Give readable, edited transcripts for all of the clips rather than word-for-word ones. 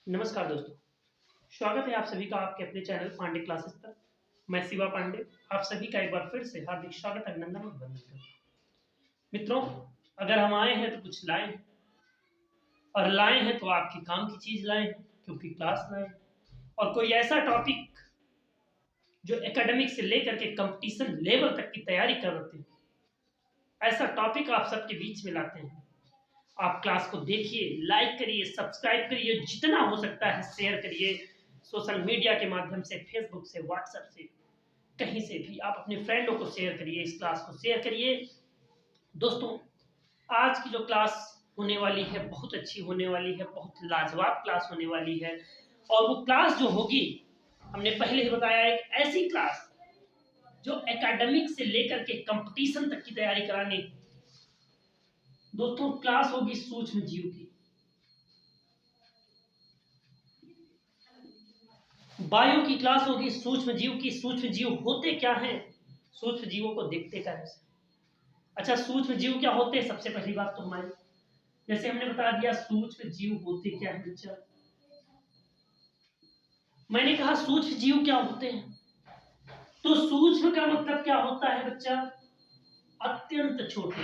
नमस्कार दोस्तों, स्वागत है आप सभी का आपके अपने चैनल पांडे क्लासेस पर। मैं शिवा पांडे आप सभी का एक बार फिर से हार्दिक स्वागत, अभिनंदन और वंदन करता हूं। मित्रों, अगर हम आए हैं तो कुछ लाए हैं, और लाए हैं तो आपके काम की चीज लाए हैं, क्योंकि क्लास लाए हैं। और कोई ऐसा टॉपिक जो एकेडमिक से लेकर के कंपटीशन लेवल तक की तैयारी करते हैं, ऐसा टॉपिक आप सबके बीच में लाते हैं। आप क्लास को देखिए, लाइक करिए, सब्सक्राइब करिए, जितना हो सकता है शेयर करिए सोशल मीडिया के माध्यम से, फेसबुक से, व्हाट्सएप से, कहीं से भी आप अपने फ्रेंडों को शेयर करिए, इस क्लास को शेयर करिए। दोस्तों, आज की जो क्लास होने वाली है बहुत अच्छी होने वाली है, बहुत लाजवाब क्लास होने वाली है। और वो क्लास जो होगी, हमने पहले ही बताया, एक ऐसी क्लास जो एकेडमिक से लेकर के कंपटीशन तक की तैयारी कराने। दोस्तों, क्लास होगी सूक्ष्म जीव की। बायो की क्लास होगी सूक्ष्म जीव की। सूक्ष्म जीव होते क्या हैं, सूक्ष्म जीवों को देखते क्या है। अच्छा, सूक्ष्म जीव क्या होते हैं, सबसे पहली बात तो हमारी, जैसे हमने बता दिया सूक्ष्म जीव होते क्या है बच्चा। मैंने कहा सूक्ष्म जीव क्या होते हैं, तो सूक्ष्म का मतलब क्या होता है बच्चा, अत्यंत छोटे,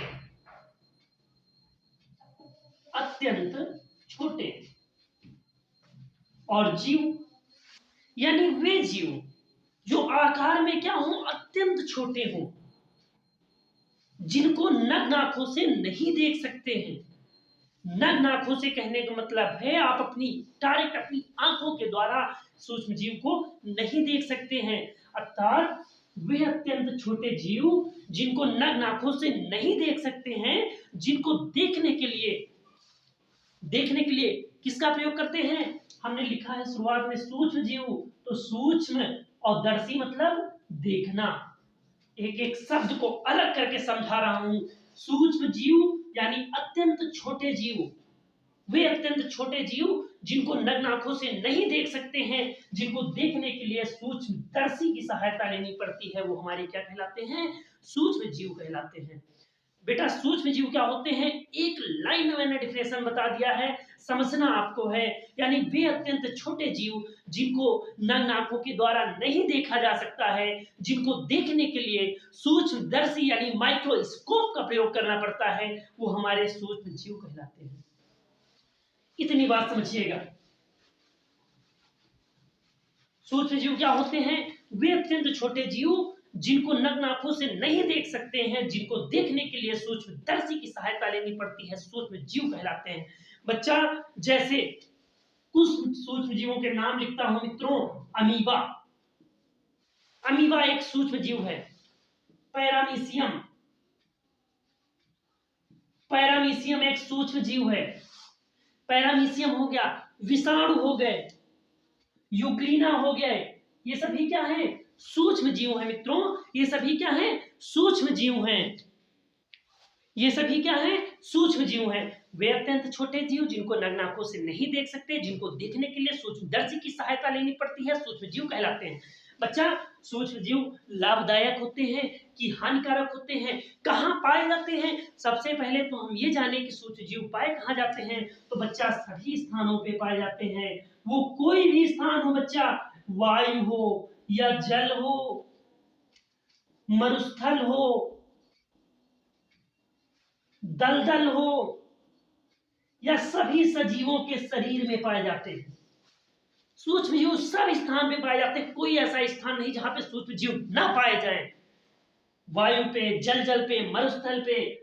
अत्यंत छोटे। और जीव यानी वे जीव जो आकार में क्या हो, अत्यंत छोटे हो, जिनको नग्न आंखों से नहीं देख सकते हैं। नग्न आंखों से कहने का मतलब है आप अपनी डायरेक्ट अपनी आंखों के द्वारा सूक्ष्म जीव को नहीं देख सकते हैं। अर्थात वे अत्यंत छोटे जीव जिनको नग्न आंखों से नहीं देख सकते हैं, जिनको देखने के लिए किसका प्रयोग करते हैं। हमने लिखा है शुरुआत में सूक्ष्म जीव, तो सूक्ष्म और दर्शी मतलब देखना। एक एक शब्द को अलग करके समझा रहा हूं। सूक्ष्म जीव यानी अत्यंत छोटे जीव, वे अत्यंत छोटे जीव जिनको नग्न आंखों से नहीं देख सकते हैं, जिनको देखने के लिए सूक्ष्मदर्शी की सहायता लेनी पड़ती है, वो हमारे क्या कहलाते हैं, सूक्ष्म जीव कहलाते हैं। बेटा, सूक्ष्म जीव क्या होते हैं, एक लाइन में मैंने डिफिनेशन बता दिया है, समझना आपको है। यानी वे अत्यंत छोटे जीव जिनको नग्न आंखों के द्वारा नहीं देखा जा सकता है, जिनको देखने के लिए सूक्ष्मदर्शी यानी माइक्रोस्कोप का प्रयोग करना पड़ता है, वो हमारे सूक्ष्म जीव कहलाते हैं। इतनी बात समझिएगा। सूक्ष्म जीव क्या होते हैं, वे अत्यंत छोटे जीव जिनको नग्न आंखों से नहीं देख सकते हैं, जिनको देखने के लिए सूक्ष्मदर्शी की सहायता लेनी पड़ती है, सूक्ष्म जीव कहलाते हैं। बच्चा, जैसे कुछ सूक्ष्म जीवों के नाम लिखता हूं मित्रों। अमीबा, अमीबा एक सूक्ष्म जीव है। पैरामीशियम, पैरामीशियम एक सूक्ष्म जीव है। पैरामीशियम हो गया, विषाणु हो गए, यूग्लिना हो गए, ये सभी क्या है, सूक्ष्म जीव है मित्रों। ये सभी क्या है, सूक्ष्म जीव हैं। ये सभी क्या है, सूक्ष्म जीव हैं। वे अत्यंत छोटे जीव जिनको नग्न आंखों से नहीं देख सकते, जिनको देखने के लिए सूक्ष्मदर्शी की सहायता लेनी पड़ती है, सूक्ष्म जीव कहलाते हैं। बच्चा, सूक्ष्म जीव लाभदायक होते हैं कि हानिकारक होते हैं, कहाँ पाए जाते हैं। सबसे पहले तो हम ये जाने कि सूक्ष्म जीव पाए कहाँ जाते हैं, तो बच्चा सभी स्थानों पे पाए जाते हैं। वो कोई भी स्थान हो बच्चा, वायु हो या जल हो, मरुस्थल हो, दलदल हो, या सभी सजीवों के शरीर में पाए जाते हैं। सूक्ष्म जीव सब स्थान पे पाए जाते हैं, कोई ऐसा स्थान नहीं जहां पे सूक्ष्म जीव ना पाए जाए। वायु पे, जल पे, मरुस्थल पे,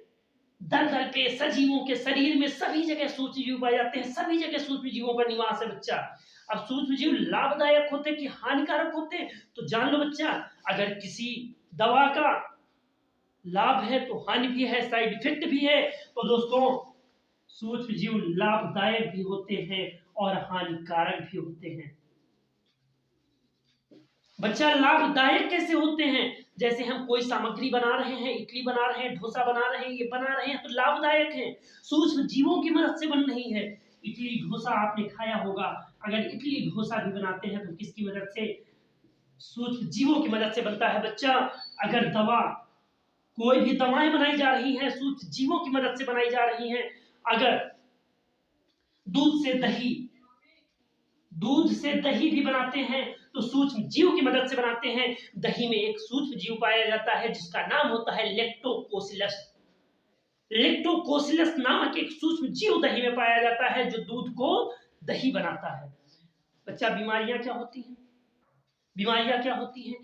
दलदल पे, सजीवों के शरीर में, सभी जगह सूक्ष्म जीव पाए जाते हैं, सभी जगह सूक्ष्म जीवों का निवास है बच्चा। अब सूक्ष्म जीव लाभदायक होते कि हानिकारक होते, तो जान लो बच्चा। अगर किसी दवा का लाभ है तो हानि भी है, साइड इफेक्ट भी है। तो दोस्तों, सूक्ष्म जीव लाभदायक भी होते हैं और हानिकारक भी होते हैं। बच्चा, लाभदायक कैसे होते हैं, जैसे हम कोई सामग्री बना रहे हैं, इडली बना रहे हैं, डोसा बना रहे हैं, ये बना रहे हैं, तो लाभदायक है, सूक्ष्म जीवों की मदद से बन रही है। इडली डोसा आपने खाया होगा, अगर इडली डोसा भी बनाते हैं तो किसकी मदद से, सूक्ष्म जीवों की मदद से बनता है बच्चा। अगर दवा, कोई भी दवाएं बनाई जा रही हैं, सूक्ष्म जीवों की मदद से बनाई जा रही हैं। अगर दूध से दही, दूध से दही भी बनाते हैं तो सूक्ष्म जीव की मदद से बनाते हैं। दही में एक सूक्ष्म जीव पाया जाता है जिसका नाम होता है लेक्टोकोसिलस। लेक्टोकोसिलस नामक एक सूक्ष्म जीव दही में पाया जाता है जो दूध को दही बनाता है। बच्चा, बीमारियां क्या होती हैं? बीमारियां क्या होती हैं?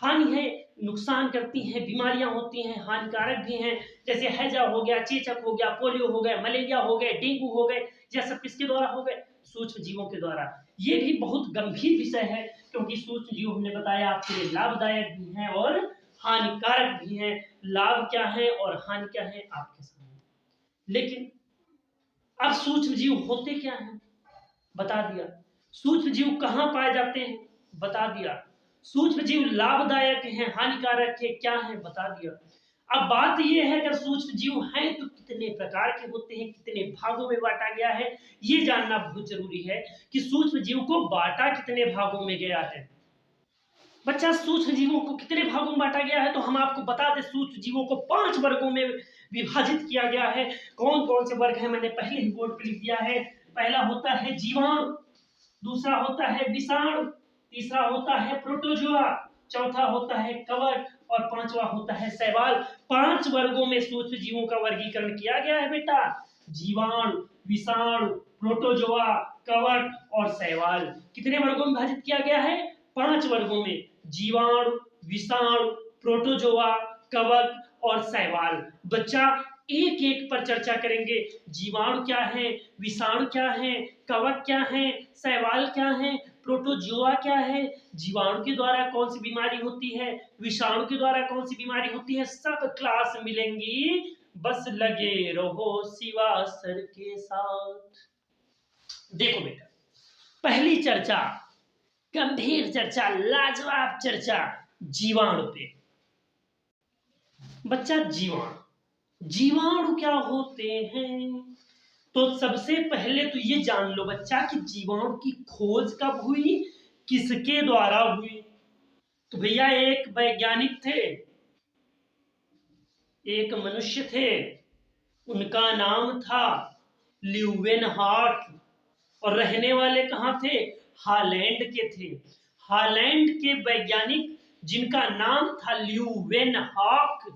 हानि है, नुकसान करती हैं, बीमारियां होती हैं, हानिकारक भी हैं। जैसे हैजा हो गया, चेचक हो गया, पोलियो हो गया, मलेरिया हो गए, डेंगू हो गए, यह सब किसके द्वारा हो गए? सूक्ष्म जीवों के द्वारा। ये भी बहुत गंभीर विषय है क्योंकि सूक्ष्म जीव हमने बताया आपके लिए लाभदायक भी हैं और हानिकारक भी हैं। लाभ क्या है और हानि क्या है आपके सामने। लेकिन अब सूक्ष्म जीव होते क्या हैं? बता दिया। सूक्ष्म जीव कहाँ पाए जाते हैं? बता दिया। सूक्ष्म जीव लाभदायक हैं, हानिकारक है, क्या है? बता दिया। अब बात यह है अगर सूक्ष्म जीव हैं तो कितने प्रकार के होते हैं, कितने भागों में बांटा गया है, ये जानना बहुत जरूरी है कि सूक्ष्म जीव को बांटा कितने भागों में गया है। बच्चा, सूक्ष्म जीवों को कितने भागों में बांटा गया है तो हम आपको बता दें। सूक्ष्म जीवों को 5 वर्गों में विभाजित किया गया है। कौन कौन से वर्ग हैं मैंने पहले ही बोर्ड पर लिख दिया है। पहला होता है जीवाणु, दूसरा होता है विषाणु, तीसरा होता है प्रोटोजोआ, चौथा होता है कवक और पांचवा होता है शैवाल। 5 वर्गों में सूक्ष्म जीवों का वर्गीकरण किया गया है बेटा। जीवाणु, विषाणु, प्रोटोजोआ, कवक और शैवाल। कितने वर्गों में विभाजित किया गया है? 5 वर्गों में। जीवाणु, विषाणु, प्रोटोजोआ, कवक और शैवाल। बच्चा, एक एक पर चर्चा करेंगे। जीवाणु क्या है, विषाणु क्या है, कवक क्या है, शैवाल क्या है, प्रोटोजोआ क्या है, जीवाणु के द्वारा कौन सी बीमारी होती है, विषाणु के द्वारा कौन सी बीमारी होती है, सब क्लास मिलेंगी। बस लगे रहो शिवा सर के साथ। देखो बेटा, पहली चर्चा, गंभीर चर्चा, लाजवाब चर्चा जीवाणु पे। बच्चा, जीवाणु क्या होते हैं? तो सबसे पहले तो ये जान लो बच्चा कि जीवाणु की खोज कब हुई, किसके द्वारा हुई। तो भैया, एक वैज्ञानिक थे, एक मनुष्य थे, उनका नाम था ल्यूवेनहार्ट और रहने वाले कहां थे? हॉलैंड के थे। हॉलैंड के वैज्ञानिक जिनका नाम था ल्यूवेनहार्ट,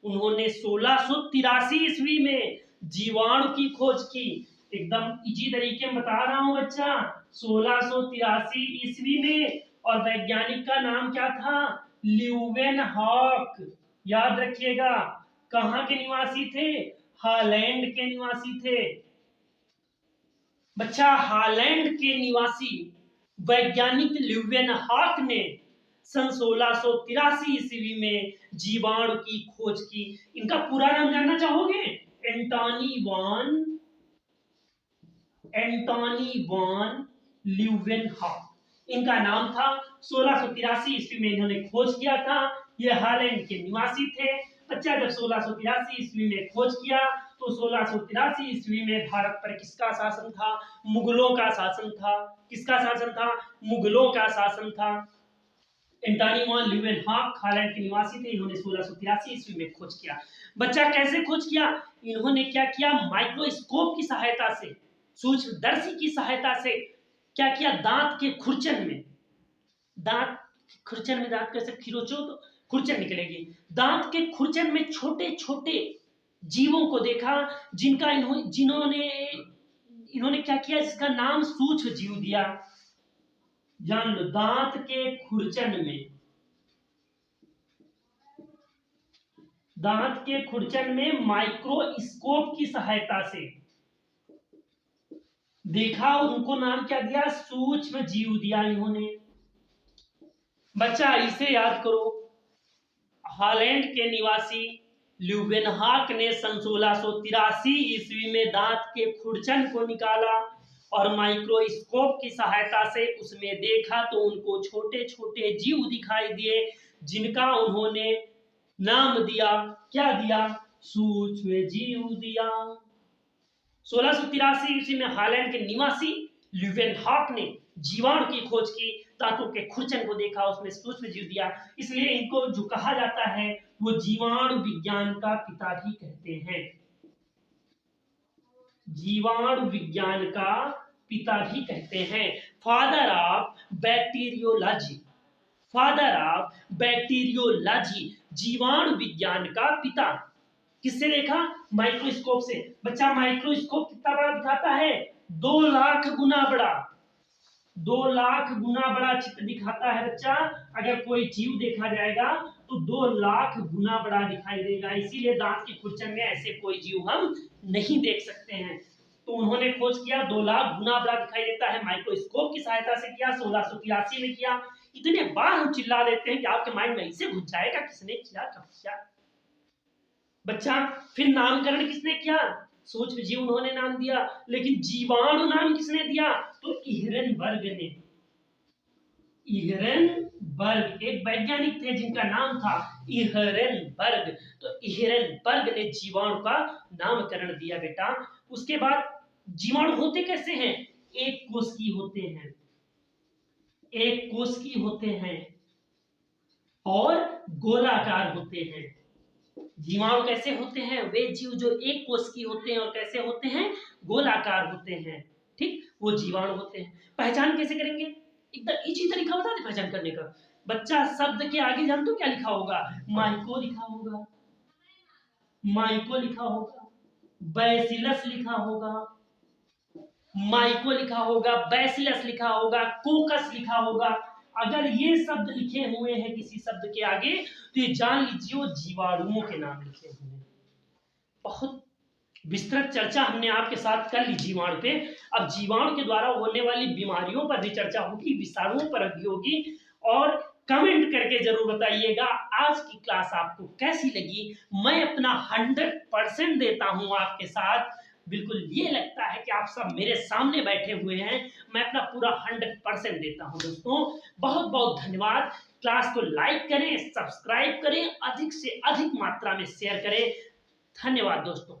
उन्होंने 1683 ईस्वी में जीवाणु की खोज की। एकदम इजी तरीके में बता रहा हूं बच्चा, 1683 ईस्वी में। और वैज्ञानिक का नाम क्या था? ल्यूवेनहार्ट। याद रखिएगा, कहां के निवासी थे? हॉलैंड के निवासी थे। बच्चा, हॉलैंड के निवासी वैज्ञानिक ल्यूवेनहार्ट ने सन 1683 ईस्वी में जीवाणु की खोज की। इनका पूरा नाम जानना चाहोगे? एंटोनी वॉन ल्यूवेनहार्ट इनका नाम था। 1683 ईस्वी में इन्होंने खोज किया था। ये हॉलैंड के निवासी थे। बच्चा, जब 1683 ईस्वी में खोज किया तो 1683 ईस्वी में भारत पर किसका शासन था? मुगलों का शासन था। किसका शासन था? मुगलों का शासन था। एंटोनी वॉन ल्यूवेनहार्ट हॉलैंड के निवासी थे। इन्होंने 1683 ईस्वी में खोज किया। बच्चा, कैसे खोज किया? इन्होंने क्या किया? माइक्रोस्कोप की सहायता से, सूक्ष्मदर्शी की सहायता से क्या किया? दांत के खुरचन में, दांत कैसे खिरोचो तो खुरचन निकलेगी। दांत के खुरचन में छोटे छोटे जीवों को देखा, इन्होंने क्या किया? इसका नाम सूक्ष्म जीव दिया। जान लो, दांत के खुरचन में माइक्रोस्कोप की सहायता से देखा, उनको नाम क्या दिया? सूक्ष्म जीव दिया इन्होंने। बच्चा, इसे याद करो। हॉलैंड के निवासी ल्यूवेनहार्ट ने सन 1683 ईस्वी में दांत के खुरचन को निकाला और माइक्रोस्कोप की सहायता से उसमें देखा तो उनको छोटे छोटे जीव दिखाई दिए, जिनका उन्होंने नाम दिया। क्या दिया? सूक्ष्म जीव दिया। 1683 ईस्वी में हॉलैंड के निवासी ल्यूवेनहार्ट ने जीवाणु की खोज की, दांतों के खुरचन को देखा, उसमें सूक्ष्म जीव दिया। इसलिए इनको जो कहा जाता है वो जीवाणु विज्ञान का पिता भी कहते हैं। जीवाणु विज्ञान का पिता भी कहते हैं। Father of bacteriology, father of bacteriology, जीवाणु विज्ञान का पिता। किससे देखा? माइक्रोस्कोप से। बच्चा माइक्रोस्कोप कितना बड़ा दिखाता है? 2 लाख गुना बड़ा, 2 लाख गुना बड़ा चित्र दिखाता है बच्चा। अगर कोई जीव देखा जाएगा तो 2 लाख गुना बड़ा दिखाई देगा। इसीलिए दांत की खुरचन में ऐसे कोई जीव हम नहीं देख सकते हैं। तो उन्होंने खोज किया, 2 लाख गुना बड़ा दिखाई देता है। माइक्रोस्कोप की सहायता से किया, 1683 में किया। इतने बार हम चिल्ला देते हैं कि आपके माइंड में ऐसे घुस जाएगा किसने किया, कब किया। बच्चा फिर नामकरण किसने किया? सूक्ष्म जीव उन्होंने नाम दिया, लेकिन जीवाणु नाम किसने दिया? तो इहरेनबर्ग ने। इहरेनबर्ग एक वैज्ञानिक थे जिनका नाम था इहरेनबर्ग। तो इहरेनबर्ग ने जीवाणु का नामकरण दिया बेटा। उसके बाद जीवाणु होते कैसे हैं? एक कोशिकीय होते हैं, एक कोशिकीय होते हैं और गोलाकार होते हैं। जीवाणु कैसे होते हैं? वे जीव जो एक कोशिकीय होते हैं और कैसे होते हैं? गोलाकार होते हैं। ठीक, वो जीवाणु होते हैं। पहचान कैसे करेंगे? एकदम इजी तरीका बता दे पहचान करने का। बच्चा शब्द के आगे जान तो क्या लिखा होगा? माइको लिखा होगा, माइको लिखा होगा, बैसिलस लिखा होगा, माइको लिखा होगा, बैसिलस लिखा होगा, कोकस लिखा होगा। अगर ये शब्द लिखे हुए हैं किसी शब्द के आगे तो ये जान लीजिए वो जीवाणुओं के नाम लिखे हुए हैं। बहुत विस्तृत चर्चा हमने आपके साथ कर ली जीवाणु पे। अब जीवाणु के द्वारा होने वाली बीमारियों पर भी चर्चा होगी, विषाणुओं पर भी होगी। और कमेंट करके जरूर बताइएगा आज की क्लास आपको कैसी लगी। मैं अपना 100% देता हूं आपके साथ। बिल्कुल ये लगता है कि आप सब मेरे सामने बैठे हुए हैं। मैं अपना पूरा 100% देता हूं दोस्तों। बहुत बहुत धन्यवाद। क्लास को लाइक करें, सब्सक्राइब करें, अधिक से अधिक मात्रा में शेयर करें। धन्यवाद दोस्तों।